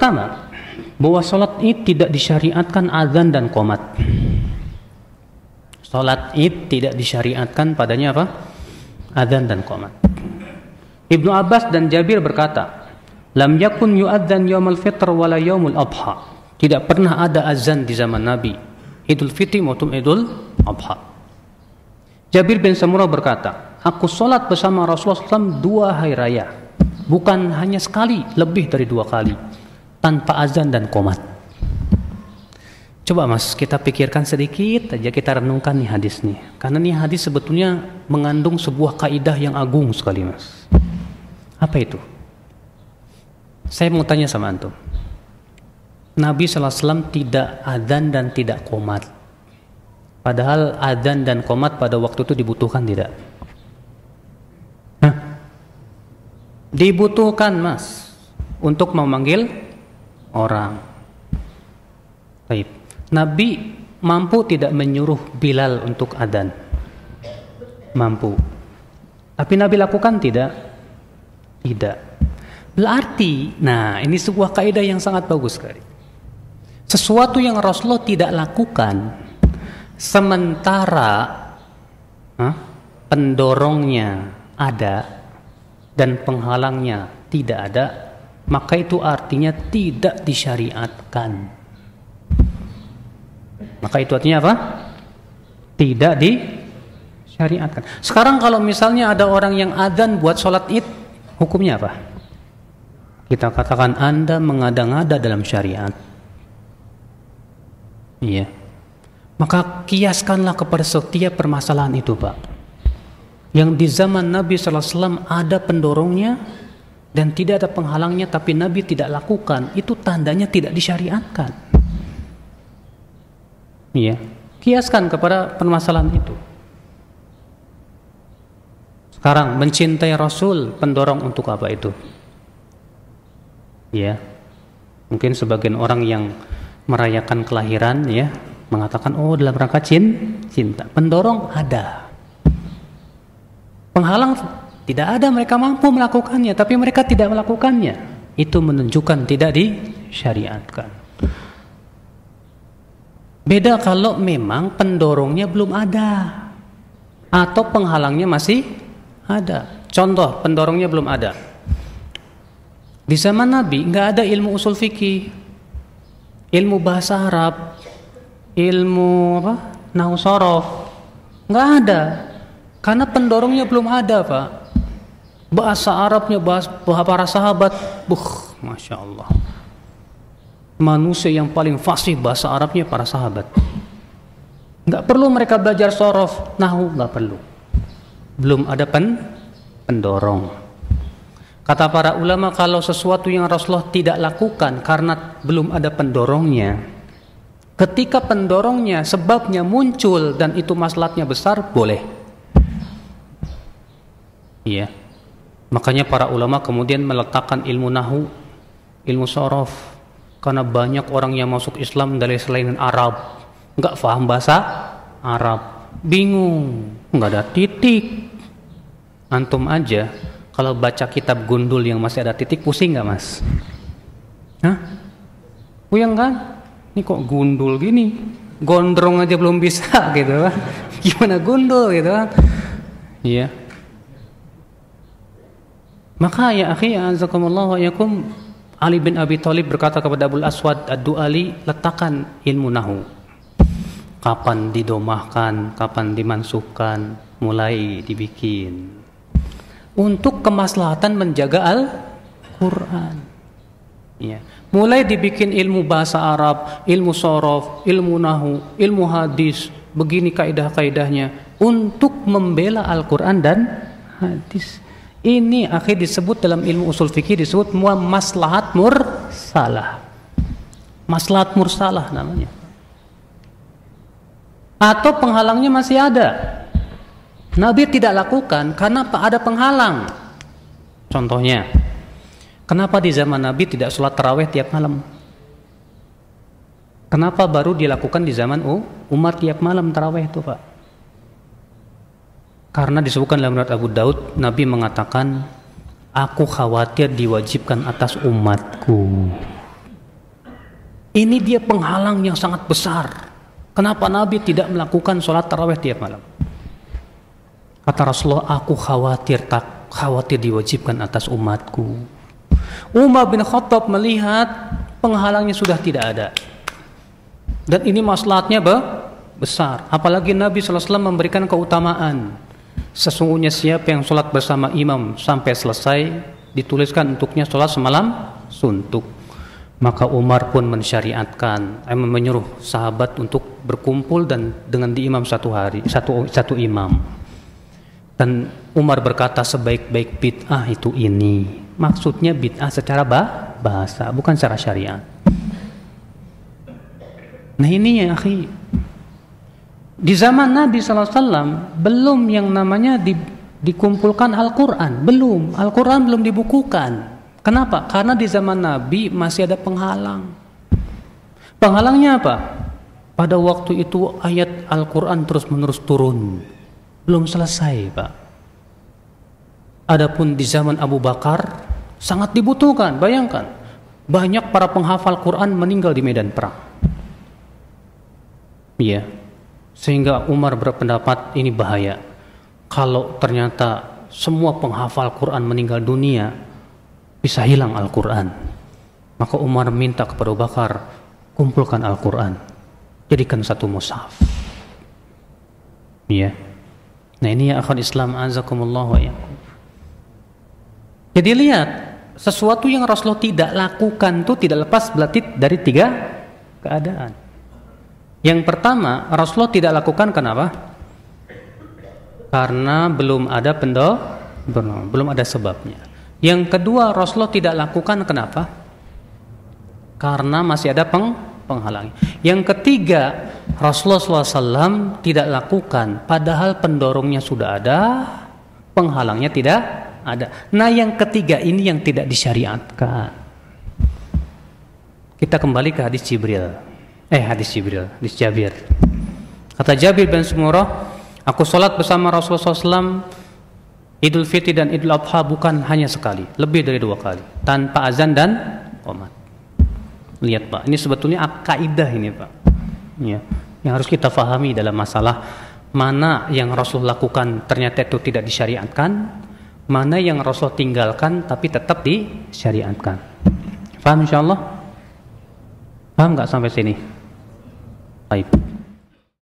Pertama, bahwa sholat id tidak disyariatkan azan dan qomat. Sholat id tidak disyariatkan padanya apa? Azan dan qomat. Ibnu Abbas dan Jabir berkata, lam yakun yu'adzan yaumul fitr wala yaumul adha. Tidak pernah ada azan di zaman Nabi, Idul Fitri maupun Idul Adha. Jabir bin Samurah berkata, aku sholat bersama Rasulullah SAW 2 hari raya, bukan hanya sekali, lebih dari 2 kali, tanpa azan dan qomat. Coba mas, kita pikirkan sedikit aja, kita renungkan nih hadis nih. Karena nih hadis sebetulnya mengandung sebuah kaidah yang agung sekali mas. Apa itu? Saya mau tanya sama antum. Nabi SAW tidak azan dan tidak qomat. Padahal azan dan qomat pada waktu itu dibutuhkan tidak? Dibutuhkan mas, untuk memanggil orang. Baik. Nabi mampu tidak menyuruh Bilal untuk adzan? Mampu. Tapi Nabi lakukan tidak? Tidak. Berarti, nah ini sebuah kaidah yang sangat bagus sekali. Sesuatu yang Rasulullah tidak lakukan, sementara pendorongnya ada dan penghalangnya tidak ada, maka itu artinya tidak disyariatkan. Maka itu artinya apa? Tidak disyariatkan. Sekarang kalau misalnya ada orang yang adzan buat sholat id, hukumnya apa? Kita katakan Anda mengada-ngada dalam syariat. Iya. Maka kiaskanlah kepada setiap permasalahan itu, Pak. Yang di zaman Nabi SAW ada pendorongnya dan tidak ada penghalangnya, tapi Nabi tidak lakukan, itu tandanya tidak disyariatkan. Iya, kiaskan kepada permasalahan itu. Sekarang mencintai Rasul, pendorong untuk apa itu? Ya, mungkin sebagian orang yang merayakan kelahiran ya mengatakan, oh dalam rangka cinta. Pendorong ada, penghalang tidak ada, mereka mampu melakukannya, tapi mereka tidak melakukannya. Itu menunjukkan tidak disyariatkan. Beda kalau memang pendorongnya belum ada atau penghalangnya masih ada. Contoh, pendorongnya belum ada. Di zaman Nabi nggak ada ilmu usul fikih, ilmu bahasa Arab, ilmu nahwu shorof, nggak ada. Karena pendorongnya belum ada, Pak. Bahasa Arabnya, bahasa para sahabat, Masya Allah. Manusia yang paling fasih bahasa Arabnya para sahabat. Nggak perlu mereka belajar shorof, nahwu, nggak perlu. Belum ada pendorong. Kata para ulama, kalau sesuatu yang Rasulullah tidak lakukan karena belum ada pendorongnya, ketika pendorongnya, sebabnya muncul dan itu maslahatnya besar, boleh. Iya. Makanya para ulama kemudian meletakkan ilmu nahwu, ilmu shorof, karena banyak orang yang masuk Islam dari selain Arab, nggak paham bahasa Arab, bingung, nggak ada titik. Antum aja kalau baca kitab gundul yang masih ada titik, pusing nggak mas? Puyeng kan? Ini kok gundul gini, gondrong aja belum bisa gitu kan? Gimana gundul gitu kan? Iya. Maka ya akhi, azakumullah wa yakum, Ali bin Abi Thalib berkata kepada Abul Aswad Ad-Du'ali, letakkan ilmu nahwu. Kapan didomahkan, kapan dimansuhkan, mulai dibikin. Untuk kemaslahatan menjaga Al-Quran. Ya. Mulai dibikin ilmu bahasa Arab, ilmu shorof, ilmu nahwu, ilmu hadis, begini kaidah-kaidahnya untuk membela Al-Quran dan hadis. Ini akhir disebut dalam ilmu usul fikih disebut maslahat mursalah. Maslahat mursalah namanya. Atau penghalangnya masih ada. Nabi tidak lakukan karena ada penghalang. Contohnya, kenapa di zaman Nabi tidak sholat tarawih tiap malam? Kenapa baru dilakukan di zaman Umar tiap malam tarawih itu, Pak? Karena disebutkan dalam riwayat Abu Daud, Nabi mengatakan, aku khawatir diwajibkan atas umatku. Ini dia penghalang yang sangat besar. Kenapa Nabi tidak melakukan sholat tarawih tiap malam? Kata Rasulullah, aku khawatir diwajibkan atas umatku. Umar bin Khattab melihat penghalangnya sudah tidak ada. Dan ini maslahatnya besar. Apalagi Nabi SAW memberikan keutamaan. Sesungguhnya siapa yang sholat bersama imam sampai selesai, dituliskan untuknya sholat semalam suntuk. Maka Umar pun mensyariatkan, menyuruh sahabat untuk berkumpul dan dengan diimam satu imam. Dan Umar berkata sebaik-baik bid'ah itu ini. Maksudnya bid'ah secara bahasa, bukan secara syariat. Nah ini ya akhi, di zaman Nabi SAW belum yang namanya dikumpulkan Al-Quran, Al-Quran belum dibukukan. Kenapa? Karena di zaman Nabi masih ada penghalang. Penghalangnya apa? Pada waktu itu ayat Al-Quran terus-menerus turun, belum selesai Pak. Adapun di zaman Abu Bakar sangat dibutuhkan. Bayangkan, banyak para penghafal Quran meninggal di medan perang. Iya, sehingga Umar berpendapat ini bahaya. Kalau ternyata semua penghafal Quran meninggal dunia, bisa hilang Al-Quran. Maka Umar minta kepada Abu Bakar, kumpulkan Al-Quran, jadikan satu mushaf. Iya. Nah ini ya akhwan Islam azakumullah wa iyyakum. Jadi lihat, sesuatu yang Rasulullah tidak lakukan itu tidak lepas berarti dari 3 keadaan. Yang pertama, Rasulullah tidak lakukan kenapa? Karena belum ada belum ada sebabnya. Yang kedua, Rasulullah tidak lakukan kenapa? Karena masih ada penghalang. Yang ketiga, Rasulullah SAW tidak lakukan padahal pendorongnya sudah ada, penghalangnya tidak ada. Nah yang ketiga ini yang tidak disyariatkan. Kita kembali ke hadis Jabir. Kata Jabir bin Samurah, aku sholat bersama Rasulullah SAW Idul Fitri dan Idul Adha bukan hanya sekali, lebih dari 2 kali, tanpa azan dan qomat. Lihat Pak, ini sebetulnya kaidah ini Pak, ya, yang harus kita fahami dalam masalah mana yang Rasul lakukan ternyata itu tidak disyariatkan, mana yang Rasul tinggalkan tapi tetap disyariatkan. Paham insyaallah? Paham nggak sampai sini? Baik.